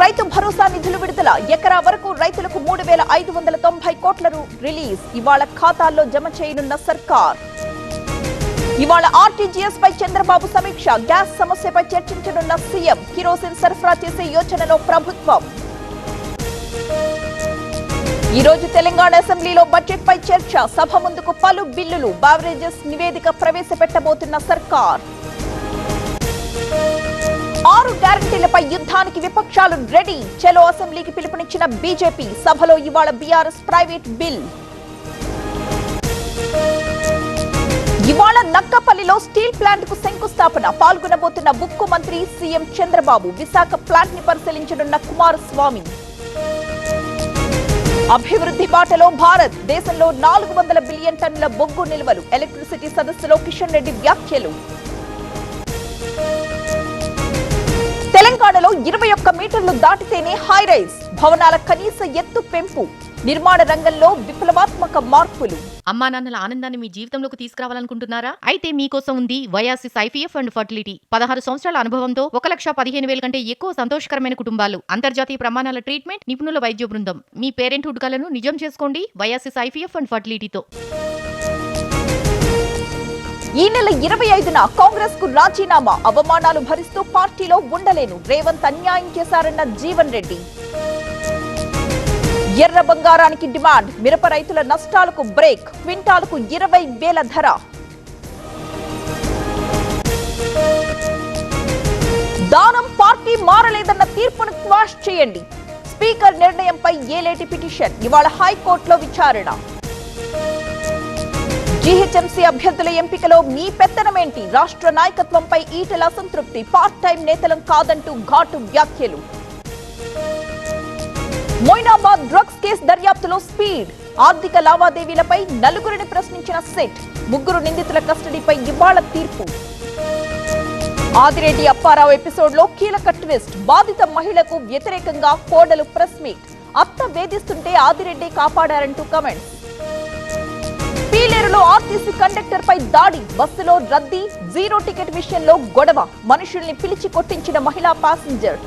రైతు భరోసా నిధులు విడుదల. ఎకరా వరకు రైతులకు 3,590 కోట్ల రిలీజ్. ఇవాళ ఖాతాల్లో జమ చేయనున్న సర్కార్. ఇవాళ ఆర్టీజీఎస్ పై చంద్రబాబు సమీక్ష. గ్యాస్ సమస్యపై చర్చించనున్న సీఎం. కిరోసిన్ సరఫరా చేసే యోచనలో ప్రభుత్వం. ఈ రోజు తెలంగాణ అసెంబ్లీలో బడ్జెట్ పై చర్చ. సభ ముందుకు పలు బిల్లులు. బావరేజెస్ నివేదిక ప్రవేశపెట్టబోతున్న సర్కార్. 6 గ్యారంటీలపై యుద్ధానికి విపక్షాలు రెడీ. చలో అసెంబ్లీకి పిలుపునిచ్చిన బీజేపీ. సభలో ఇవాళ బీఆర్ఎస్ ప్రైవేట్ బిల్. ఇవాళ నక్కపల్లిలో స్టీల్ ప్లాంట్ కు శంకుస్థాపన. పాల్గొనబోతున్న ఉక్కు మంత్రి సీఎం చంద్రబాబు. విశాఖ ప్లాంట్ ని పరిశీలించనున్న కుమారస్వామి. అభివృద్ధి బాటలో భారత్. దేశంలో 400 బిలియన్ టన్నుల బొగ్గు నిల్వలు. ఎలక్ట్రిసిటీ సదస్సులో కిషన్ రెడ్డి వ్యాఖ్యలు. తెలంగాణలో 21 మీటర్లు దాటితేనే హైరైజ్. భవనాల కనీస ఎత్తు పెంపు. నిర్మాణ రంగంలో విప్లవాత్మక మార్పులు. అమ్మా నాన్నల ఆనందాన్ని మీ జీవితంలోకి తీసుకురావాలనుకుంటున్నారా? అయితే మీకోసం ఉంది వయాసిస్ ఐవీఎఫ్ అండ్ ఫర్టిలిటీ. 16 సంవత్సరాల అనుభవంతో 1,15,000 కంటే ఎక్కువ సంతోషకరమైన కుటుంబాలు. అంతర్జాతీయ ప్రమాణాల ట్రీట్మెంట్, నిపుణుల వైద్య బృందం. మీ పేరెంట్హుడ్ కలను నిజం చేసుకోండి వయాసిస్ ఐవీఎఫ్ అండ్ ఫర్టిలిటీతో. ఈ నెల 25న కాంగ్రెస్ కు రాజీనామా. అవమానాలు భరిస్తూ పార్టీలో ఉండలేను. రేవంత్ అన్యాయం చేశారన్న జీవన్ రెడ్డి. ఎర్ర బంగారానికి డిమాండ్. మిరప రైతుల నష్టాలకు బ్రేక్. క్వింటాలకు 20,000 ధర. దానం పార్టీ మారలేదన్న తీర్పును క్వాష్ చేయండి. స్పీకర్ నిర్ణయంపై ఏలేటి పిటిషన్. ఇవాళ హైకోర్టులో విచారణ. జీహెచ్ఎంసీ అభ్యర్థుల ఎంపికలో మీ పెత్తనమేంటి? రాష్ట్ర నాయకత్వంపై ఈటెల అసంతృప్తి. పార్ట్ టైం నేతలం కాదంటూ ఘాటు వ్యాఖ్యలు. మొయినాబాద్ డ్రగ్స్ కేసు దర్యాప్తులో స్పీడ్. ఆర్థిక లావాదేవీలపై 4గురిని ప్రశ్నించిన సెట్. 3 నిందితుల కస్టడీపై ఇవాళ తీర్పు. ఆదిరెడ్డి అప్పారావు ఎపిసోడ్ లో కీలక ట్విస్ట్. బాధిత మహిళకు వ్యతిరేకంగా కోడలు ప్రెస్ మీట్. అత్త వేధిస్తుంటే ఆదిరెడ్డి కాపాడారంటూ కమెంట్స్. పీలేరులో ఆర్టీసీ కండక్టర్ పై దాడి. బస్సులో రద్దీ. 0 టికెట్ విషయంలో గొడవ. మనుషుల్ని పిలిచి కొట్టించిన మహిళా ప్యాసింజర్.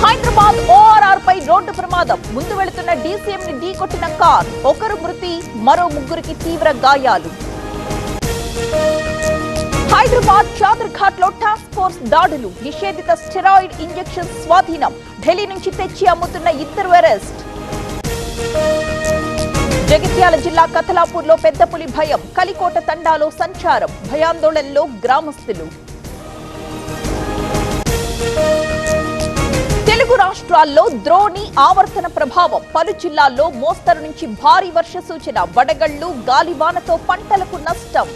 హైదరాబాద్ ఓఆర్ఆర్ పై రోడ్డు ప్రమాదం. ముందు వెళుతున్న డీసీఎం ని ఢీకొట్టిన కార్. 1 మృతి, మరో 3కి తీవ్ర గాయాలు. హైదరాబాద్ చాదర్ఘాట్ లో టాస్క్ ఫోర్స్ దాడులు. నిషేధిత స్టెరాయిడ్ ఇంజెక్షన్ స్వాధీనం. ఢిల్లీ నుంచి తెచ్చి అమ్ముతున్న 2 అరెస్ట్. జగిత్యాల జిల్లా కథలాపూర్ లో పెద్ద పులి భయం. కలికోట తండాలో సంచారం. భయాందోళనలో గ్రామస్తులు. తెలుగు రాష్ట్రాల్లో ద్రోణి ఆవర్తన ప్రభావం. పలు జిల్లాల్లో మోస్తరు నుంచి భారీ వర్ష సూచన. వడగళ్లు, గాలివానతో పంటలకు నష్టం.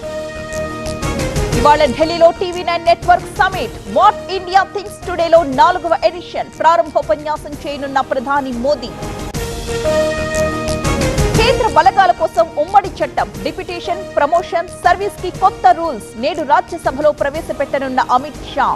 ఇవాళ ఢిల్లీలో TV nine network summit. What India thinks టుడేలో 4వ ఎడిషన్. ప్రారంభోపన్యాసం చేయనున్న ప్రధాని మోదీ. కేంద్ర బలగాల కోసం ఉమ్మడి చట్టం. డిప్యూటేషన్, ప్రమోషన్, సర్వీస్ కి కొత్త రూల్స్. నేడు రాజ్యసభలో ప్రవేశపెట్టనున్న అమిత్ షా.